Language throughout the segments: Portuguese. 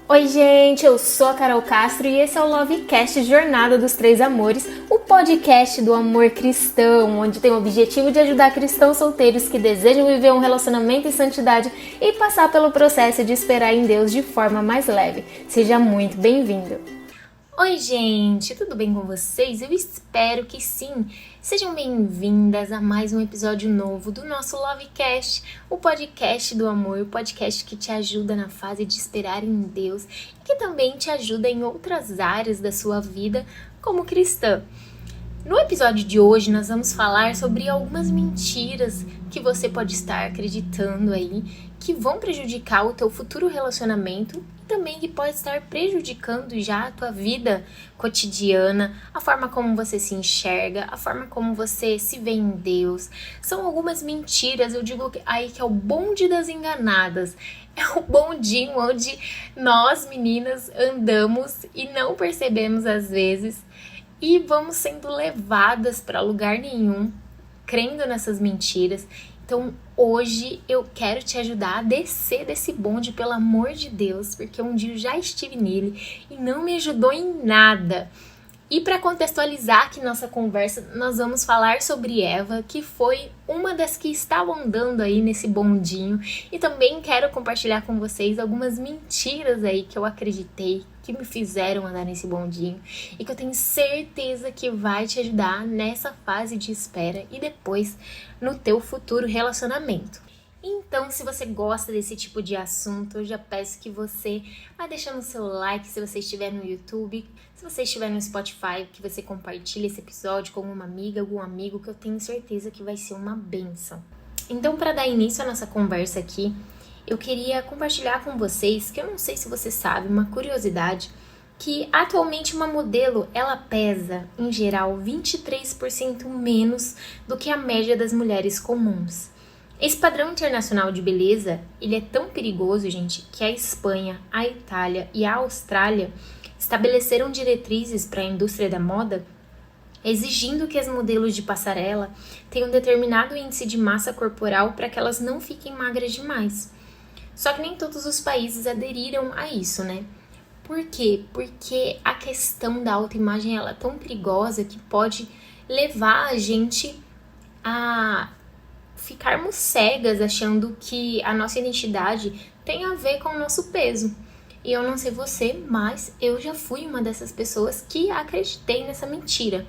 Oi gente, eu sou a Carol Castro e esse é o Lovecast Jornada dos Três Amores, o podcast do amor cristão, onde tem o objetivo de ajudar cristãos solteiros que desejam viver um relacionamento em santidade e passar pelo processo de esperar em Deus de forma mais leve. Seja muito bem-vindo! Oi gente, tudo bem com vocês? Eu espero que sim! Sejam bem-vindas a mais um episódio novo do nosso Lovecast, o podcast do amor, o podcast que te ajuda na fase de esperar em Deus e que também te ajuda em outras áreas da sua vida como cristã. No episódio de hoje nós vamos falar sobre algumas mentiras que você pode estar acreditando aí, que vão prejudicar o teu futuro relacionamento e também que pode estar prejudicando já a tua vida cotidiana, a forma como você se enxerga, a forma como você se vê em Deus. São algumas mentiras, eu digo aí que é o bonde das enganadas. É o bondinho onde nós meninas andamos e não percebemos às vezes e vamos sendo levadas para lugar nenhum, crendo nessas mentiras. Então hoje eu quero te ajudar a descer desse bonde, pelo amor de Deus, porque um dia eu já estive nele e não me ajudou em nada. E para contextualizar aqui nossa conversa, nós vamos falar sobre Eva, que foi uma das que estavam andando aí nesse bondinho. E também quero compartilhar com vocês algumas mentiras aí que eu acreditei, que me fizeram andar nesse bondinho. E que eu tenho certeza que vai te ajudar nessa fase de espera e depois no teu futuro relacionamento. Então, se você gosta desse tipo de assunto, eu já peço que você vá deixando o seu like se você estiver no YouTube, se você estiver no Spotify, que você compartilhe esse episódio com uma amiga, algum amigo, que eu tenho certeza que vai ser uma bênção. Então, para dar início à nossa conversa aqui, eu queria compartilhar com vocês, que eu não sei se você sabe, uma curiosidade, que atualmente uma modelo, ela pesa, em geral, 23% menos do que a média das mulheres comuns. Esse padrão internacional de beleza, ele é tão perigoso, gente, que a Espanha, a Itália e a Austrália estabeleceram diretrizes para a indústria da moda, exigindo que as modelos de passarela tenham um determinado índice de massa corporal para que elas não fiquem magras demais. Só que nem todos os países aderiram a isso, né? Por quê? Porque a questão da autoimagem ela é tão perigosa que pode levar a gente a ficarmos cegas achando que a nossa identidade tem a ver com o nosso peso. E eu não sei você, mas eu já fui uma dessas pessoas que acreditei nessa mentira.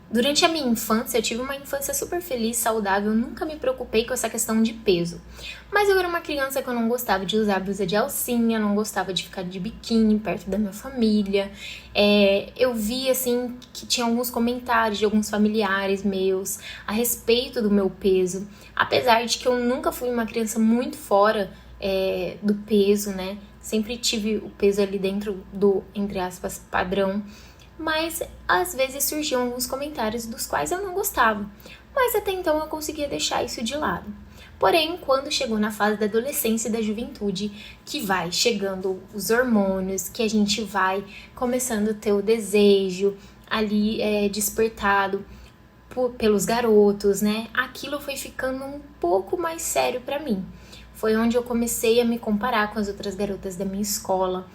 Durante a minha infância, eu tive uma infância super feliz, saudável, nunca me preocupei com essa questão de peso. Mas eu era uma criança que eu não gostava de usar blusa de alcinha, não gostava de ficar de biquíni perto da minha família. Eu vi, assim, que tinha alguns comentários de alguns familiares meus a respeito do meu peso. Apesar de que eu nunca fui uma criança muito fora do peso, né? Sempre tive o peso ali dentro do, entre aspas, padrão. Mas às vezes surgiam alguns comentários dos quais eu não gostava, mas até então eu conseguia deixar isso de lado. Porém, quando chegou na fase da adolescência e da juventude, que vai chegando os hormônios, que a gente vai começando a ter o desejo ali despertado pelos garotos, né? Aquilo foi ficando um pouco mais sério pra mim. Foi onde eu comecei a me comparar com as outras garotas da minha escola,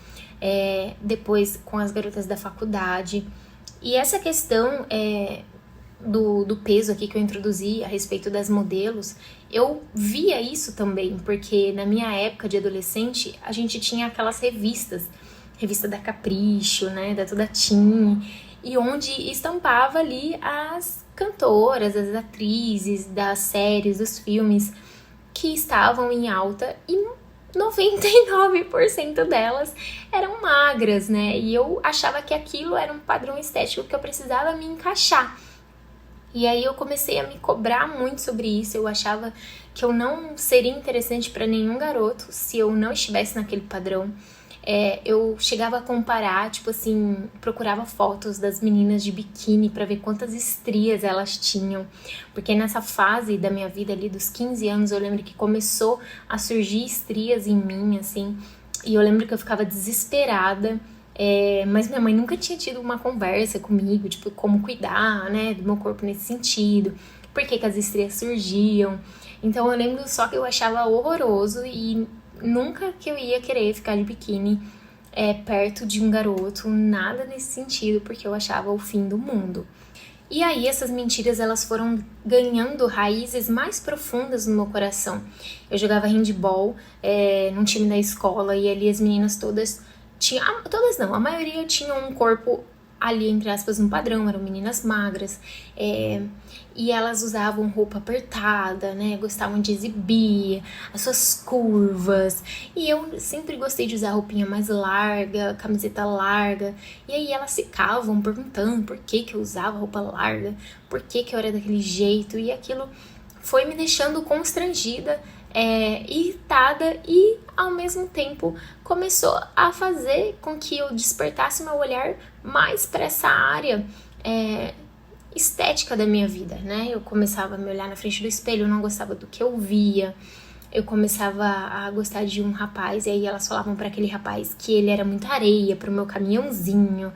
depois com as garotas da faculdade. E essa questão do peso aqui que eu introduzi a respeito das modelos, eu via isso também, porque na minha época de adolescente, a gente tinha aquelas revistas, revista da Capricho, né, da Toda Teen, e onde estampava ali as cantoras, as atrizes das séries, dos filmes que estavam em alta e 99% delas eram magras, né? E eu achava que aquilo era um padrão estético que eu precisava me encaixar. E aí eu comecei a me cobrar muito sobre isso. Eu achava que eu não seria interessante para nenhum garoto se eu não estivesse naquele padrão. Eu chegava a comparar, tipo assim, procurava fotos das meninas de biquíni para ver quantas estrias elas tinham, porque nessa fase da minha vida ali dos 15 anos eu lembro que começou a surgir estrias em mim, assim, e eu lembro que eu ficava desesperada, mas minha mãe nunca tinha tido uma conversa comigo, tipo, como cuidar, né, do meu corpo nesse sentido, por que as estrias surgiam. Então eu lembro só que eu achava horroroso e nunca que eu ia querer ficar de biquíni perto de um garoto, nada nesse sentido, porque eu achava o fim do mundo. E aí essas mentiras, elas foram ganhando raízes mais profundas no meu coração. Eu jogava handball num time da escola e ali as meninas todas tinham, todas não, a maioria tinha um corpo ali, entre aspas, um padrão, eram meninas magras, e elas usavam roupa apertada, né, gostavam de exibir as suas curvas, e eu sempre gostei de usar roupinha mais larga, camiseta larga, e aí elas ficavam perguntando por que eu usava roupa larga, por que eu era daquele jeito, e aquilo foi me deixando constrangida, irritada, e ao mesmo tempo começou a fazer com que eu despertasse meu olhar mais para essa área estética da minha vida, né? Eu começava a me olhar na frente do espelho, eu não gostava do que eu via, eu começava a gostar de um rapaz, e aí elas falavam para aquele rapaz que ele era muita areia pro meu caminhãozinho.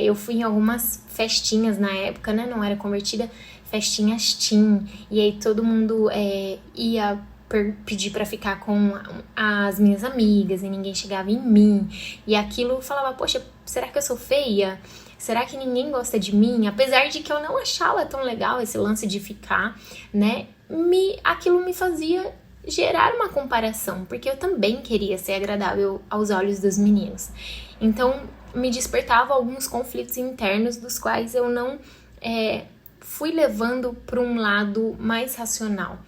Eu fui em algumas festinhas na época, né? Não era convertida, festinhas teen, e aí todo mundo ia pedir pra ficar com as minhas amigas e ninguém chegava em mim, e aquilo falava, poxa, será que eu sou feia? Será que ninguém gosta de mim? Apesar de que eu não achava tão legal esse lance de ficar, né, aquilo me fazia gerar uma comparação, porque eu também queria ser agradável aos olhos dos meninos. Então me despertava alguns conflitos internos dos quais eu não fui levando para um lado mais racional.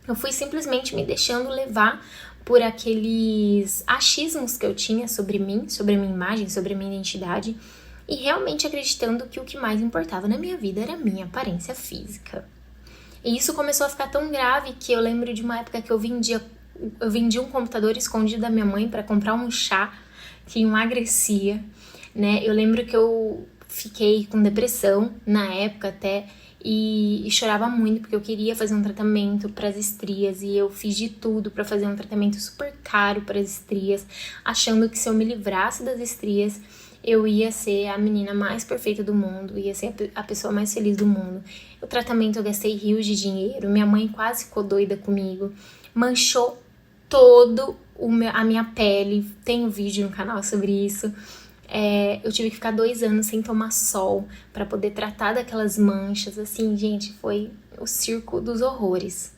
Eu fui simplesmente me deixando levar por aqueles achismos que eu tinha sobre mim, sobre a minha imagem, sobre a minha identidade, e realmente acreditando que o que mais importava na minha vida era a minha aparência física. E isso começou a ficar tão grave que eu lembro de uma época que eu vendi um computador escondido da minha mãe para comprar um chá que emagrecia, né? Eu lembro que eu fiquei com depressão na época até, e chorava muito porque eu queria fazer um tratamento para as estrias, e eu fiz de tudo para fazer um tratamento super caro para as estrias, achando que se eu me livrasse das estrias eu ia ser a menina mais perfeita do mundo, ia ser a pessoa mais feliz do mundo. O tratamento eu gastei rios de dinheiro, minha mãe quase ficou doida comigo, manchou todo a minha pele, tem um vídeo no canal sobre isso. Eu tive que ficar 2 anos sem tomar sol para poder tratar daquelas manchas, assim, gente, foi o circo dos horrores.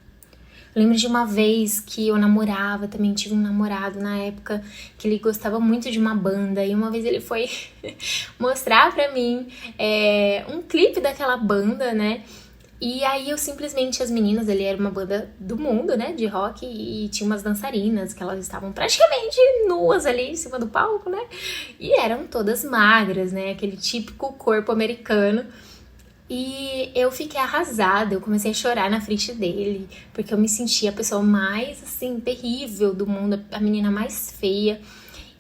Lembro de uma vez que eu namorava, também tive um namorado na época que ele gostava muito de uma banda, e uma vez ele foi mostrar pra mim um clipe daquela banda, né? E aí eu simplesmente, as meninas, ele era uma banda do mundo, né, de rock, e tinha umas dançarinas que elas estavam praticamente nuas ali em cima do palco, né, e eram todas magras, né, aquele típico corpo americano. E eu fiquei arrasada, eu comecei a chorar na frente dele, porque eu me sentia a pessoa mais, assim, terrível do mundo, a menina mais feia,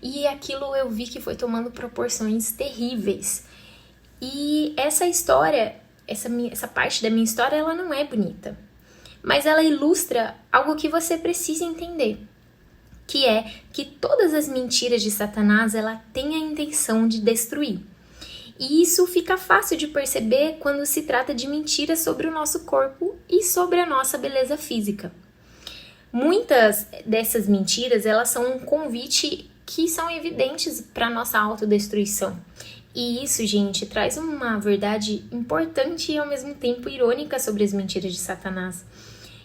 e aquilo eu vi que foi tomando proporções terríveis. E essa história, essa parte da minha história, ela não é bonita, mas ela ilustra algo que você precisa entender, que é que todas as mentiras de Satanás, ela tem a intenção de destruir. E isso fica fácil de perceber quando se trata de mentiras sobre o nosso corpo e sobre a nossa beleza física. Muitas dessas mentiras, elas são um convite que são evidentes para a nossa autodestruição. E isso, gente, traz uma verdade importante e ao mesmo tempo irônica sobre as mentiras de Satanás.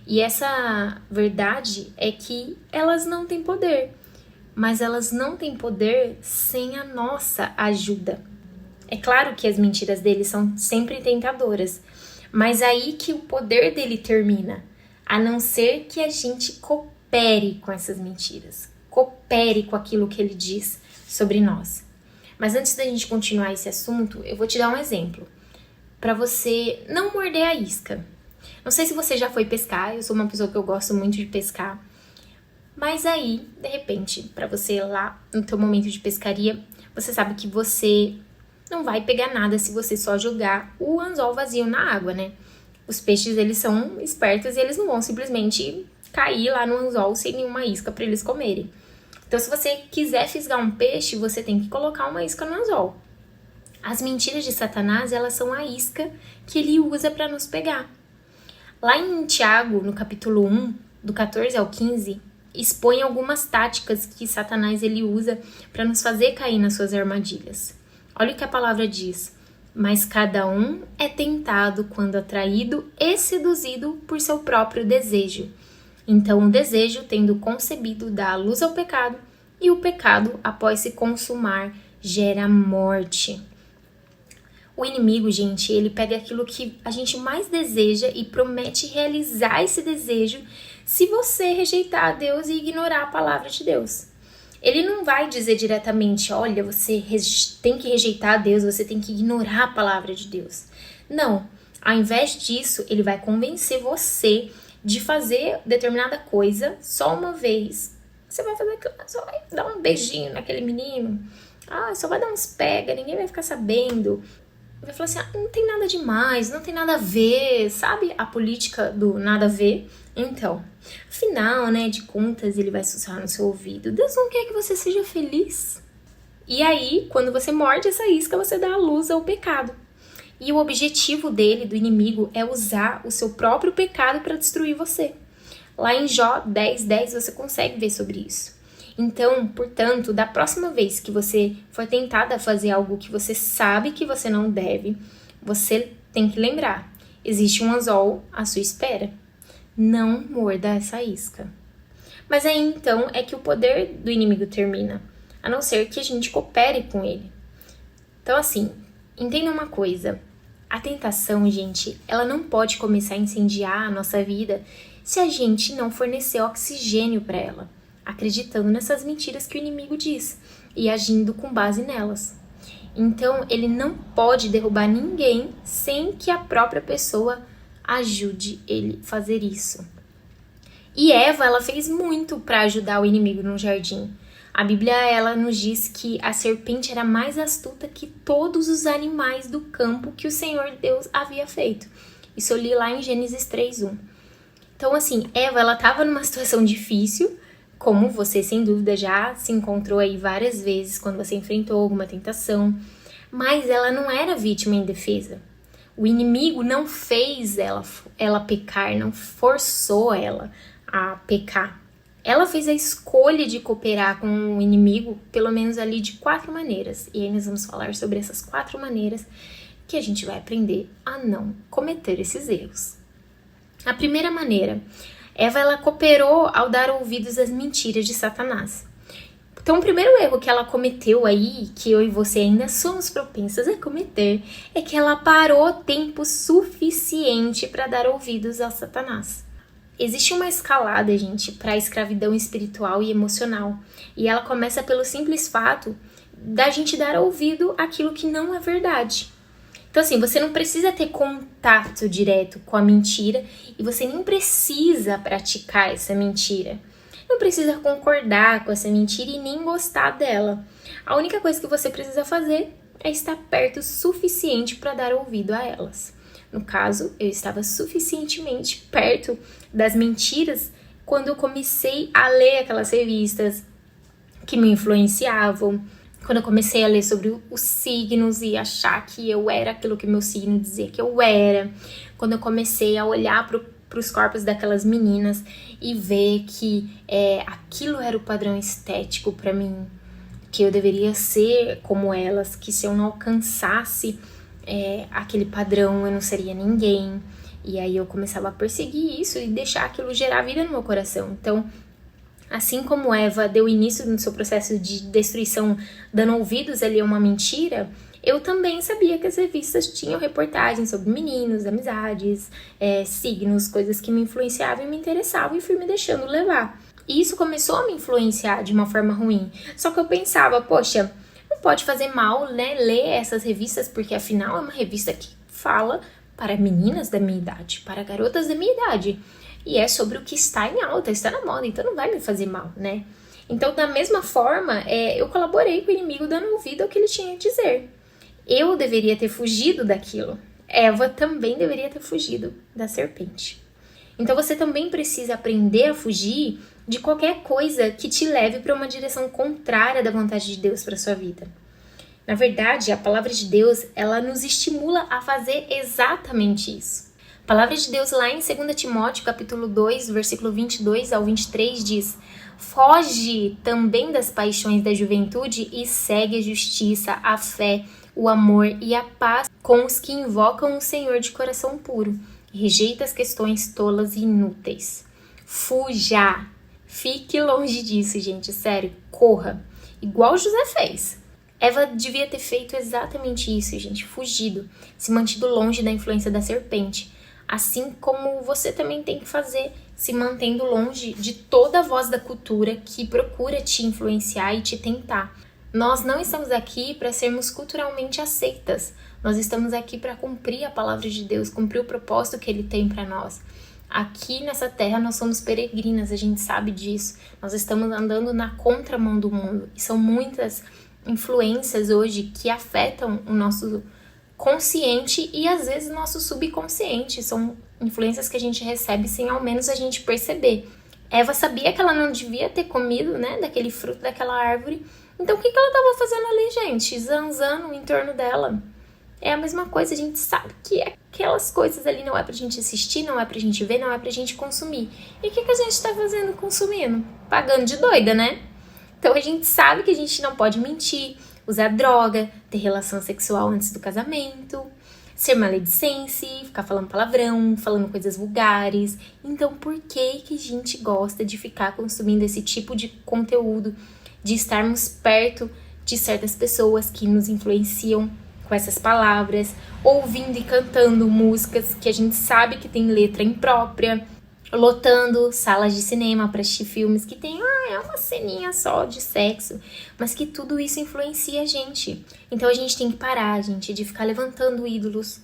E essa verdade é que elas não têm poder, mas elas não têm poder sem a nossa ajuda. É claro que as mentiras dele são sempre tentadoras, mas aí que o poder dele termina, a não ser que a gente coopere com essas mentiras, coopere com aquilo que ele diz sobre nós. Mas antes da gente continuar esse assunto, eu vou te dar um exemplo, para você não morder a isca. Não sei se você já foi pescar, eu sou uma pessoa que eu gosto muito de pescar, mas aí, de repente, para você lá no teu momento de pescaria, você sabe que você não vai pegar nada se você só jogar o anzol vazio na água, né? Os peixes, eles são espertos e eles não vão simplesmente cair lá no anzol sem nenhuma isca para eles comerem. Então, se você quiser fisgar um peixe, você tem que colocar uma isca no anzol. As mentiras de Satanás, elas são a isca que ele usa para nos pegar. Lá em Tiago, no capítulo 1, do 14 ao 15, expõe algumas táticas que Satanás ele usa para nos fazer cair nas suas armadilhas. Olha o que a palavra diz: mas cada um é tentado quando atraído e seduzido por seu próprio desejo. Então o desejo, tendo concebido, dá a luz ao pecado, e o pecado, após se consumar, gera morte. O inimigo, gente, ele pega aquilo que a gente mais deseja e promete realizar esse desejo se você rejeitar a Deus e ignorar a palavra de Deus. Ele não vai dizer diretamente, olha, você tem que rejeitar a Deus, você tem que ignorar a palavra de Deus. Não, ao invés disso, ele vai convencer você de fazer determinada coisa só uma vez. Você vai fazer aquilo, só vai dar um beijinho naquele menino, só vai dar uns pega, ninguém vai ficar sabendo. Vai falar assim, não tem nada demais, não tem nada a ver, sabe? A política do nada a ver. Então, afinal, né, de contas, ele vai sussurrar no seu ouvido. Deus não quer que você seja feliz. E aí, quando você morde essa isca, você dá a luz ao pecado. E o objetivo dele, do inimigo, é usar o seu próprio pecado para destruir você. Lá em Jó 10:10 você consegue ver sobre isso. Então, portanto, da próxima vez que você for tentada a fazer algo que você sabe que você não deve, você tem que lembrar, existe um anzol à sua espera. Não morda essa isca. Mas aí então é que o poder do inimigo termina, a não ser que a gente coopere com ele. Então assim, entenda uma coisa, a tentação, gente, ela não pode começar a incendiar a nossa vida se a gente não fornecer oxigênio para ela, acreditando nessas mentiras que o inimigo diz e agindo com base nelas. Então, ele não pode derrubar ninguém sem que a própria pessoa ajude ele a fazer isso. E Eva, ela fez muito para ajudar o inimigo no jardim. A Bíblia, ela nos diz que a serpente era mais astuta que todos os animais do campo que o Senhor Deus havia feito. Isso eu li lá em Gênesis 3:1. Então, assim, Eva, ela estava numa situação difícil, como você, sem dúvida, já se encontrou aí várias vezes quando você enfrentou alguma tentação, mas ela não era vítima indefesa. O inimigo não fez ela pecar, não forçou ela a pecar. Ela fez a escolha de cooperar com o inimigo, pelo menos ali de 4 maneiras. E aí nós vamos falar sobre essas 4 maneiras que a gente vai aprender a não cometer esses erros. A primeira maneira, Eva, ela cooperou ao dar ouvidos às mentiras de Satanás. Então, o primeiro erro que ela cometeu aí, que eu e você ainda somos propensas a cometer, é que ela parou tempo suficiente para dar ouvidos a Satanás. Existe uma escalada, gente, para a escravidão espiritual e emocional. E ela começa pelo simples fato da gente dar ouvido àquilo que não é verdade. Então, assim, você não precisa ter contato direto com a mentira e você nem precisa praticar essa mentira. Não precisa concordar com essa mentira e nem gostar dela. A única coisa que você precisa fazer é estar perto o suficiente para dar ouvido a elas. No caso, eu estava suficientemente perto das mentiras quando eu comecei a ler aquelas revistas que me influenciavam, quando eu comecei a ler sobre os signos e achar que eu era aquilo que meu signo dizia que eu era, quando eu comecei a olhar para os corpos daquelas meninas e ver que aquilo era o padrão estético para mim, que eu deveria ser como elas, que se eu não alcançasse aquele padrão eu não seria ninguém. E aí eu começava a perseguir isso e deixar aquilo gerar vida no meu coração. Então, assim como Eva deu início no seu processo de destruição dando ouvidos ali a uma mentira, eu também sabia que as revistas tinham reportagens sobre meninos, amizades, signos, coisas que me influenciavam e me interessavam e fui me deixando levar. E isso começou a me influenciar de uma forma ruim. Só que eu pensava, poxa, não pode fazer mal, né, ler essas revistas, porque afinal é uma revista que fala para meninas da minha idade, para garotas da minha idade. E é sobre o que está em alta, está na moda, então não vai me fazer mal, né? Então, da mesma forma, eu colaborei com o inimigo dando ouvido ao que ele tinha a dizer. Eu deveria ter fugido daquilo. Eva também deveria ter fugido da serpente. Então, você também precisa aprender a fugir de qualquer coisa que te leve para uma direção contrária da vontade de Deus para sua vida. Na verdade, a palavra de Deus, ela nos estimula a fazer exatamente isso. A palavra de Deus lá em 2 Timóteo, capítulo 2, versículo 22 ao 23 diz: Foge também das paixões da juventude e segue a justiça, a fé, o amor e a paz com os que invocam o Senhor de coração puro. Rejeita as questões tolas e inúteis. Fuja! Fique longe disso, gente, sério, corra. Igual José fez. Eva devia ter feito exatamente isso, gente, fugido, se mantido longe da influência da serpente. Assim como você também tem que fazer, se mantendo longe de toda a voz da cultura que procura te influenciar e te tentar. Nós não estamos aqui para sermos culturalmente aceitas. Nós estamos aqui para cumprir a palavra de Deus, cumprir o propósito que Ele tem para nós. Aqui nessa terra nós somos peregrinas, a gente sabe disso. Nós estamos andando na contramão do mundo. E são muitas influências hoje que afetam o nosso consciente e às vezes nosso subconsciente. São influências que a gente recebe sem ao menos a gente perceber. Eva sabia que ela não devia ter comido, né, daquele fruto daquela árvore. Então o que ela estava fazendo ali, gente? Zanzando em torno dela. É a mesma coisa, a gente sabe que aquelas coisas ali não é pra gente assistir, não é pra gente ver, não é pra gente consumir. E o que a gente tá fazendo consumindo? Pagando de doida, né? Então a gente sabe que a gente não pode mentir, usar droga, ter relação sexual antes do casamento, ser maledicente, ficar falando palavrão, falando coisas vulgares. Então por que a gente gosta de ficar consumindo esse tipo de conteúdo, de estarmos perto de certas pessoas que nos influenciam com essas palavras, ouvindo e cantando músicas que a gente sabe que tem letra imprópria, lotando salas de cinema para assistir filmes que tem uma ceninha só de sexo, mas que tudo isso influencia a gente. Então a gente tem que parar, gente, de ficar levantando ídolos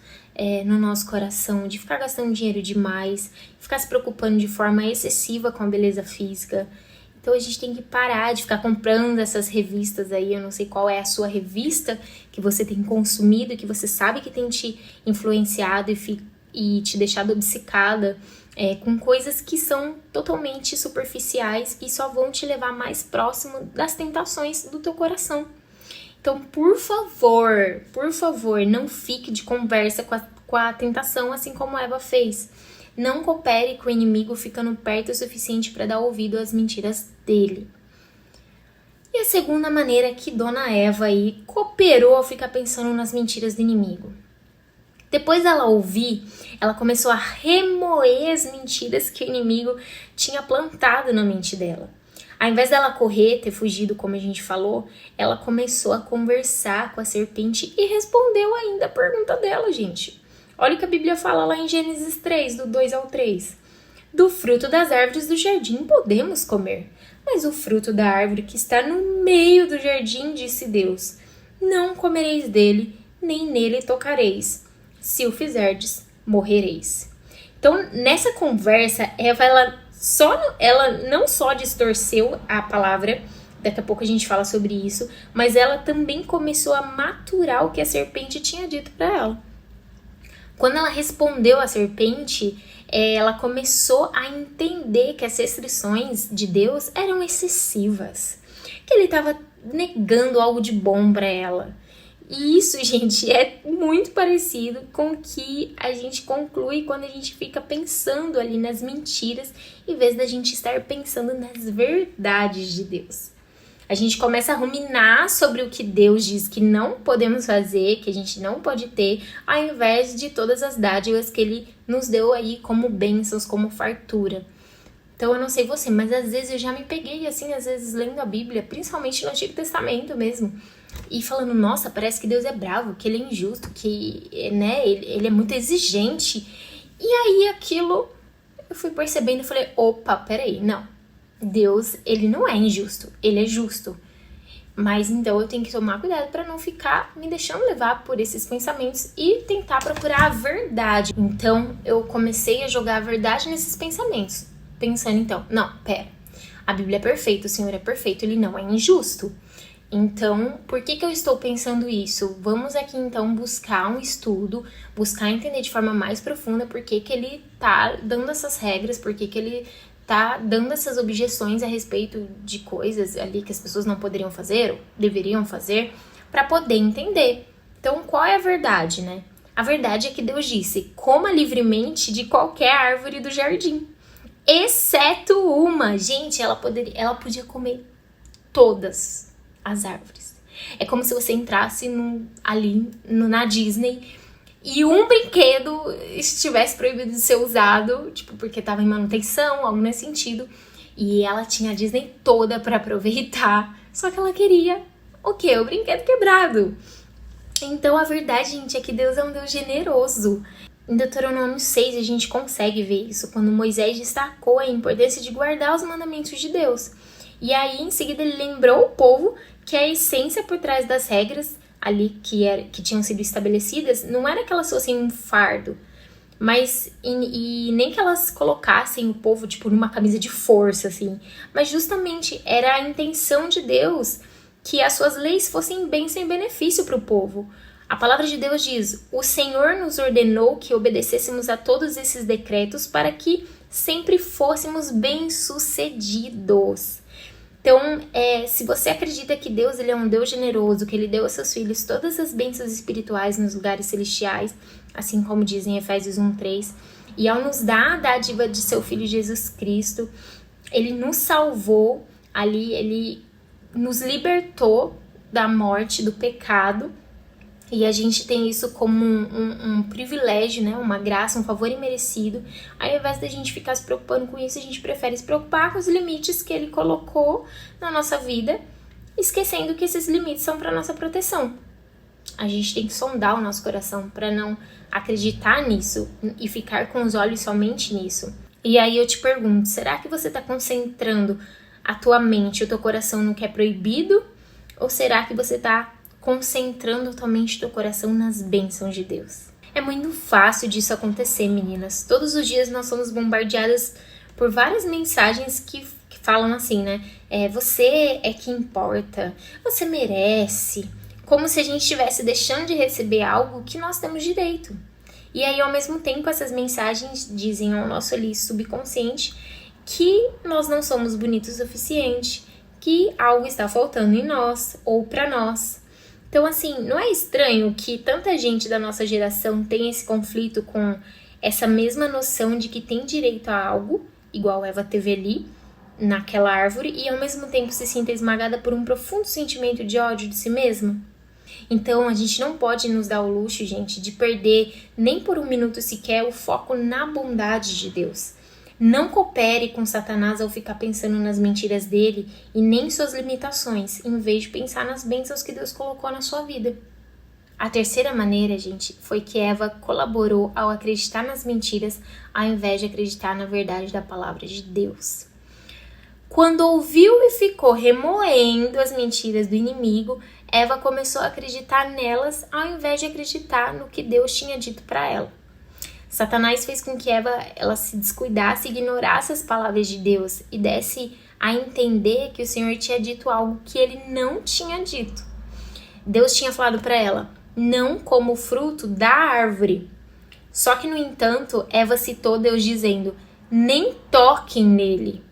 no nosso coração, de ficar gastando dinheiro demais, ficar se preocupando de forma excessiva com a beleza física. Então a gente tem que parar de ficar comprando essas revistas aí. Eu não sei qual é a sua revista que você tem consumido, que você sabe que tem te influenciado e te deixado obcecada com coisas que são totalmente superficiais e só vão te levar mais próximo das tentações do teu coração. Então, por favor, não fique de conversa com a tentação, assim como Eva fez. Não coopere com o inimigo ficando perto o suficiente para dar ouvido às mentiras dele. E a segunda maneira que Dona Eva aí cooperou ao ficar pensando nas mentiras do inimigo. Depois dela ouvir, ela começou a remoer as mentiras que o inimigo tinha plantado na mente dela. Ao invés dela correr, ter fugido, como a gente falou, ela começou a conversar com a serpente e respondeu ainda a pergunta dela, gente. Olha o que a Bíblia fala lá em Gênesis 3, do 2 ao 3. Do fruto das árvores do jardim podemos comer, mas o fruto da árvore que está no meio do jardim, disse Deus, não comereis dele, nem nele tocareis. Se o fizerdes, morrereis. Então, nessa conversa, Eva, ela não só distorceu a palavra, daqui a pouco a gente fala sobre isso, mas ela também começou a maturar o que a serpente tinha dito para ela. Quando ela respondeu à serpente, ela começou a entender que as restrições de Deus eram excessivas, que ele estava negando algo de bom para ela. E isso, gente, é muito parecido com o que a gente conclui quando a gente fica pensando ali nas mentiras, em vez da gente estar pensando nas verdades de Deus. A gente começa a ruminar sobre o que Deus diz que não podemos fazer, que a gente não pode ter, ao invés de todas as dádivas que Ele nos deu aí como bênçãos, como fartura. Então eu não sei você, mas às vezes eu já me peguei assim, às vezes lendo a Bíblia, principalmente no Antigo Testamento mesmo, e falando, nossa, parece que Deus é bravo, que Ele é injusto, que ele é muito exigente. E aí aquilo eu fui percebendo e falei, opa, peraí, não. Deus, ele não é injusto, ele é justo. Mas então eu tenho que tomar cuidado para não ficar me deixando levar por esses pensamentos e tentar procurar a verdade. Então eu comecei a jogar a verdade nesses pensamentos, pensando então, não, pera, a Bíblia é perfeita, o Senhor é perfeito, ele não é injusto. Então, por que eu estou pensando isso? Vamos aqui então buscar um estudo, buscar entender de forma mais profunda por que ele tá dando essas regras, por que ele tá dando essas objeções a respeito de coisas ali que as pessoas não poderiam fazer ou deveriam fazer, para poder entender. Então, qual é a verdade, né? A verdade é que Deus disse, coma livremente de qualquer árvore do jardim. exceto uma. Gente, ela podia comer todas as árvores. É como se você entrasse na Disney e um brinquedo estivesse proibido de ser usado, tipo, porque tava em manutenção, algo nesse sentido. E ela tinha a Disney toda pra aproveitar. Só que ela queria o quê? O brinquedo quebrado. Então a verdade, gente, é que Deus é um Deus generoso. Em Deuteronômio 6 a gente consegue ver isso, quando Moisés destacou a importância de guardar os mandamentos de Deus. E aí, em seguida, ele lembrou o povo que a essência por trás das regras ali que tinham sido estabelecidas não era que elas fossem um fardo, mas e nem que elas colocassem o povo tipo numa camisa de força, assim, mas justamente era a intenção de Deus que as suas leis fossem bênção e benefício para o povo. A palavra de Deus diz: o Senhor nos ordenou que obedecêssemos a todos esses decretos para que sempre fôssemos bem-sucedidos. Então, se você acredita que Deus ele é um Deus generoso, que Ele deu a seus filhos todas as bênçãos espirituais nos lugares celestiais, assim como diz em Efésios 1:3, e ao nos dar a dádiva de seu Filho Jesus Cristo, Ele nos salvou ali, Ele nos libertou da morte, do pecado, e a gente tem isso como um privilégio, né? Uma graça, um favor imerecido. Aí, ao invés da gente ficar se preocupando com isso, a gente prefere se preocupar com os limites que Ele colocou na nossa vida, esquecendo que esses limites são para nossa proteção. A gente tem que sondar o nosso coração para não acreditar nisso e ficar com os olhos somente nisso. E aí eu te pergunto, será que você está concentrando a tua mente, o teu coração no que é proibido? Ou será que você está concentrando a tua mente e teu coração nas bênçãos de Deus? É muito fácil disso acontecer, meninas. Todos os dias nós somos bombardeadas por várias mensagens que falam assim, né? Você é que importa, você merece. Como se a gente estivesse deixando de receber algo que nós temos direito. E aí, ao mesmo tempo, essas mensagens dizem ao nosso ali subconsciente que nós não somos bonitos o suficiente, que algo está faltando em nós ou para nós. Então, assim, não é estranho que tanta gente da nossa geração tenha esse conflito com essa mesma noção de que tem direito a algo, igual Eva teve ali, naquela árvore, e ao mesmo tempo se sinta esmagada por um profundo sentimento de ódio de si mesma? Então, a gente não pode nos dar o luxo, gente, de perder nem por um minuto sequer o foco na bondade de Deus. Não coopere com Satanás ao ficar pensando nas mentiras dele e nem suas limitações, em vez de pensar nas bênçãos que Deus colocou na sua vida. A terceira maneira, gente, foi que Eva colaborou ao acreditar nas mentiras ao invés de acreditar na verdade da palavra de Deus. Quando ouviu e ficou remoendo as mentiras do inimigo, Eva começou a acreditar nelas ao invés de acreditar no que Deus tinha dito para ela. Satanás fez com que ela se descuidasse e ignorasse as palavras de Deus e desse a entender que o Senhor tinha dito algo que ele não tinha dito. Deus tinha falado para ela: não coma o fruto da árvore. Só que, no entanto, Eva citou Deus dizendo: nem toquem nele.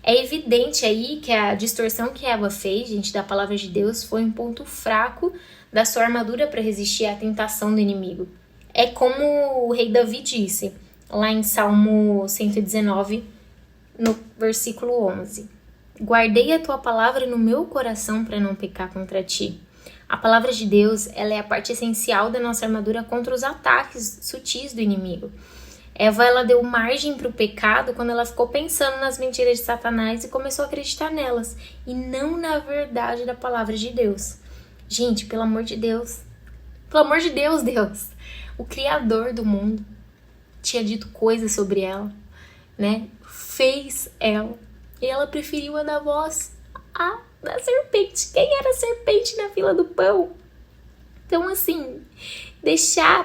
É evidente aí que a distorção que Eva fez, gente, da palavra de Deus foi um ponto fraco da sua armadura para resistir à tentação do inimigo. É como o rei Davi disse, lá em Salmo 119, no versículo 11. Guardei a tua palavra no meu coração para não pecar contra ti. A palavra de Deus, ela é a parte essencial da nossa armadura contra os ataques sutis do inimigo. Eva, ela deu margem para o pecado quando ela ficou pensando nas mentiras de Satanás e começou a acreditar nelas, e não na verdade da palavra de Deus. Gente, pelo amor de Deus, Deus, o Criador do mundo, tinha dito coisas sobre ela, né? Fez ela, e ela preferiu a da voz da serpente. Quem era a serpente na fila do pão? Então, assim,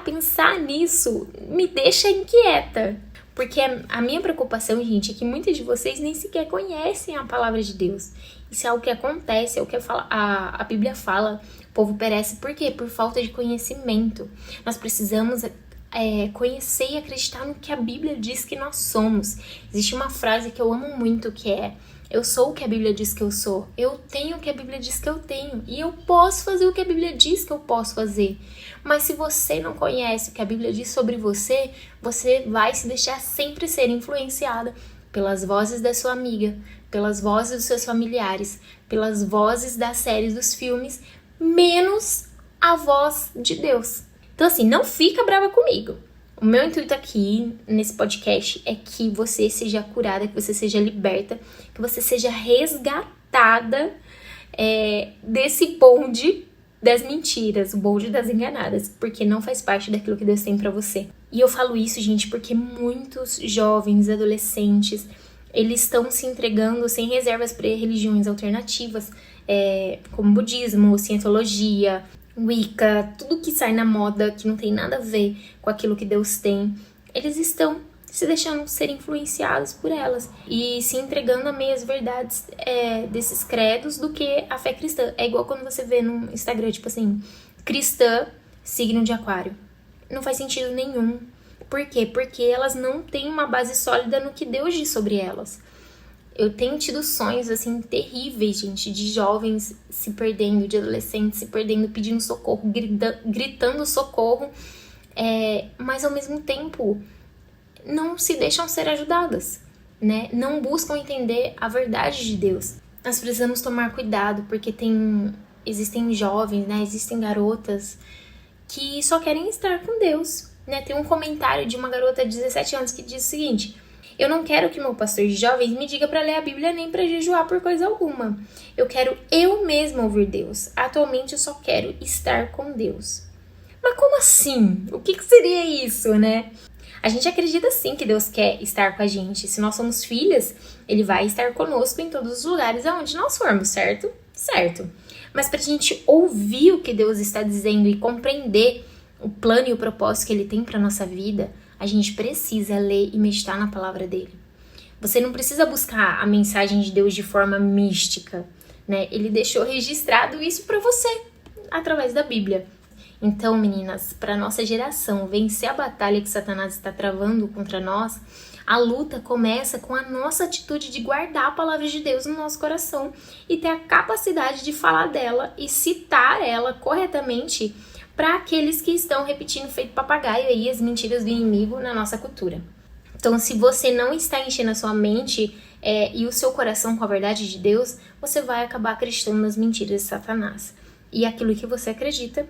pensar nisso me deixa inquieta. Porque a minha preocupação, gente, é que muitos de vocês nem sequer conhecem a palavra de Deus. Isso é algo que acontece, é o que a Bíblia fala. O povo perece por quê? Por falta de conhecimento. Nós precisamos conhecer e acreditar no que a Bíblia diz que nós somos. Existe uma frase que eu amo muito, que é: eu sou o que a Bíblia diz que eu sou. Eu tenho o que a Bíblia diz que eu tenho. E eu posso fazer o que a Bíblia diz que eu posso fazer. Mas se você não conhece o que a Bíblia diz sobre você, você vai se deixar sempre ser influenciada pelas vozes da sua amiga, pelas vozes dos seus familiares, pelas vozes das séries, dos filmes, menos a voz de Deus. Então assim, não fica brava comigo. O meu intuito aqui, nesse podcast, é que você seja curada, que você seja liberta, que você seja resgatada desse bonde das mentiras, o bonde das enganadas, porque não faz parte daquilo que Deus tem pra você. E eu falo isso, gente, porque muitos jovens, adolescentes, eles estão se entregando sem reservas para religiões alternativas, como budismo, cientologia, Wicca, tudo que sai na moda, que não tem nada a ver com aquilo que Deus tem. Eles estão se deixando ser influenciados por elas e se entregando a meias verdades desses credos do que a fé cristã. É igual quando você vê no Instagram, tipo assim, cristã, signo de aquário. Não faz sentido nenhum. Por quê? Porque elas não têm uma base sólida no que Deus diz sobre elas. Eu tenho tido sonhos, assim, terríveis, gente, de jovens se perdendo, de adolescentes se perdendo, pedindo socorro, gritando socorro, mas ao mesmo tempo não se deixam ser ajudadas, né? Não buscam entender a verdade de Deus. Nós precisamos tomar cuidado, porque existem jovens, né? Existem garotas que só querem estar com Deus, né? Tem um comentário de uma garota de 17 anos que diz o seguinte: eu não quero que meu pastor de jovens me diga para ler a Bíblia nem para jejuar por coisa alguma. Eu quero eu mesma ouvir Deus. Atualmente eu só quero estar com Deus. Mas como assim? O que seria isso, né? A gente acredita sim que Deus quer estar com a gente. Se nós somos filhas, Ele vai estar conosco em todos os lugares aonde nós formos, certo? Certo. Mas pra gente ouvir o que Deus está dizendo e compreender o plano e o propósito que Ele tem pra nossa vida, a gente precisa ler e meditar na palavra dele. Você não precisa buscar a mensagem de Deus de forma mística, né? Ele deixou registrado isso pra você, através da Bíblia. Então, meninas, para nossa geração vencer a batalha que Satanás está travando contra nós, a luta começa com a nossa atitude de guardar a palavra de Deus no nosso coração e ter a capacidade de falar dela e citar ela corretamente para aqueles que estão repetindo feito papagaio aí as mentiras do inimigo na nossa cultura. Então, se você não está enchendo a sua mente e o seu coração com a verdade de Deus, você vai acabar acreditando nas mentiras de Satanás. E aquilo que você acredita,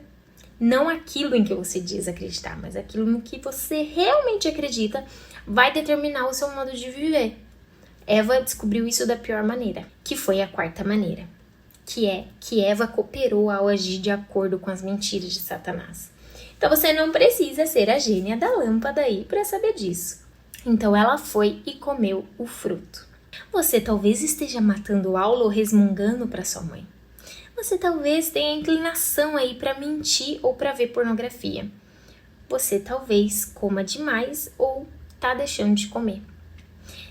não aquilo em que você diz acreditar, mas aquilo no que você realmente acredita, vai determinar o seu modo de viver. Eva descobriu isso da pior maneira, que foi a quarta maneira, que é que Eva cooperou ao agir de acordo com as mentiras de Satanás. Então você não precisa ser a gênia da lâmpada aí para saber disso. Então ela foi e comeu o fruto. Você talvez esteja matando aula ou resmungando para sua mãe. Você talvez tenha inclinação aí para mentir ou para ver pornografia. Você talvez coma demais ou tá deixando de comer.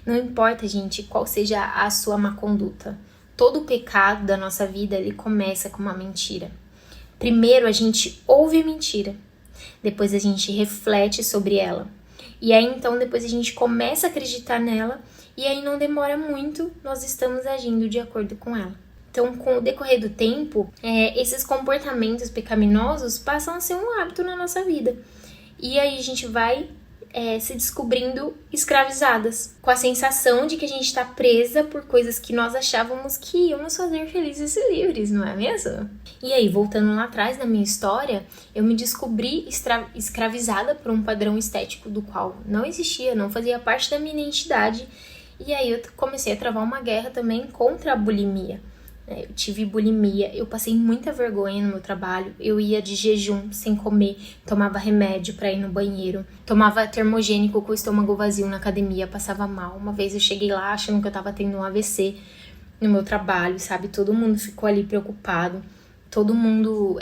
Não importa, gente, qual seja a sua má conduta. Todo o pecado da nossa vida, ele começa com uma mentira. Primeiro a gente ouve a mentira, depois a gente reflete sobre ela. E aí então depois a gente começa a acreditar nela e aí não demora muito, nós estamos agindo de acordo com ela. Então, com o decorrer do tempo, esses comportamentos pecaminosos passam a ser um hábito na nossa vida. E aí a gente vai se descobrindo escravizadas, com a sensação de que a gente está presa por coisas que nós achávamos que iam nos fazer felizes e livres, não é mesmo? E aí, voltando lá atrás na minha história, eu me descobri escravizada por um padrão estético do qual não existia, não fazia parte da minha identidade. E aí eu comecei a travar uma guerra também contra a bulimia. Eu tive bulimia, eu passei muita vergonha no meu trabalho, eu ia de jejum, sem comer, tomava remédio pra ir no banheiro, tomava termogênico com o estômago vazio na academia, passava mal. Uma vez eu cheguei lá achando que eu tava tendo um AVC no meu trabalho, sabe? Todo mundo ficou ali preocupado, todo mundo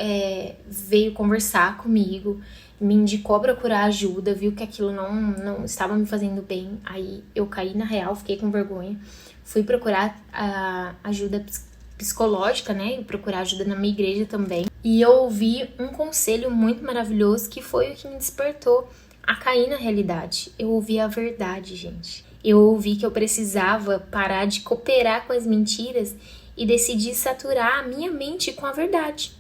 veio conversar comigo, me indicou a procurar ajuda, viu que aquilo não estava me fazendo bem. Aí eu caí na real, fiquei com vergonha, fui procurar ajuda psicológica, né, e procurar ajuda na minha igreja também. E eu ouvi um conselho muito maravilhoso que foi o que me despertou a cair na realidade. Eu ouvi a verdade, gente. Eu ouvi que eu precisava parar de cooperar com as mentiras e decidir saturar a minha mente com a verdade.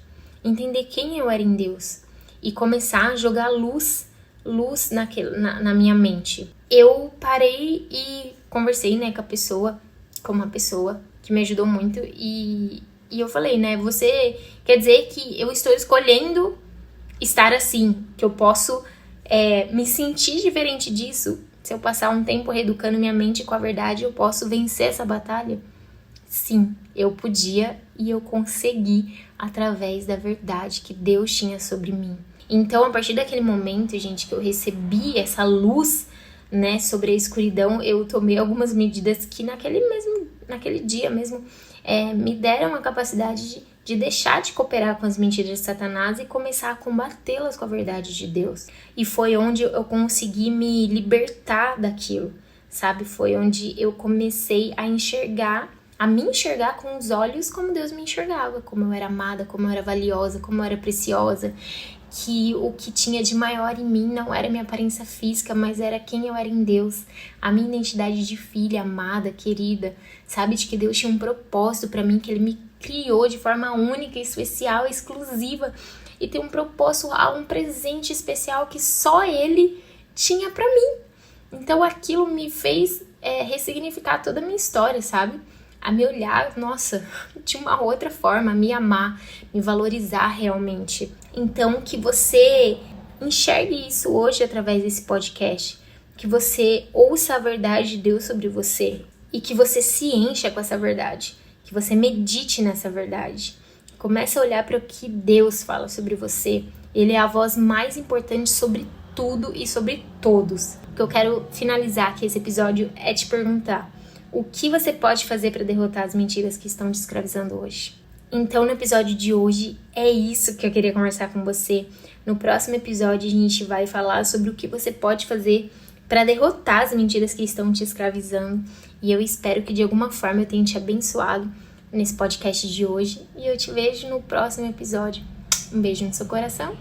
Entender quem eu era em Deus e começar a jogar luz na minha mente. Eu parei e conversei, né, com uma pessoa que me ajudou muito e eu falei, né, você quer dizer que eu estou escolhendo estar assim, que eu posso me sentir diferente disso? Se eu passar um tempo reeducando minha mente com a verdade, eu posso vencer essa batalha? Sim, eu podia e eu consegui através da verdade que Deus tinha sobre mim. Então, a partir daquele momento, gente, que eu recebi essa luz, né, sobre a escuridão, eu tomei algumas medidas que naquele dia mesmo, me deram a capacidade de deixar de cooperar com as mentiras de Satanás e começar a combatê-las com a verdade de Deus. E foi onde eu consegui me libertar daquilo, sabe? Foi onde eu comecei a me enxergar com os olhos como Deus me enxergava, como eu era amada, como eu era valiosa, como eu era preciosa, que o que tinha de maior em mim não era minha aparência física, mas era quem eu era em Deus, a minha identidade de filha, amada, querida, sabe, de que Deus tinha um propósito pra mim, que Ele me criou de forma única, especial, exclusiva, e tem um propósito, um presente especial que só Ele tinha pra mim. Então aquilo me fez ressignificar toda a minha história, sabe? A me olhar, nossa, de uma outra forma, a me amar, me valorizar realmente. Então, que você enxergue isso hoje através desse podcast, que você ouça a verdade de Deus sobre você e que você se encha com essa verdade, que você medite nessa verdade. Comece a olhar para o que Deus fala sobre você. Ele é a voz mais importante sobre tudo e sobre todos. O que eu quero finalizar aqui esse episódio é te perguntar: o que você pode fazer para derrotar as mentiras que estão te escravizando hoje? Então, no episódio de hoje, é isso que eu queria conversar com você. No próximo episódio, a gente vai falar sobre o que você pode fazer para derrotar as mentiras que estão te escravizando. E eu espero que, de alguma forma, eu tenha te abençoado nesse podcast de hoje. E eu te vejo no próximo episódio. Um beijo no seu coração.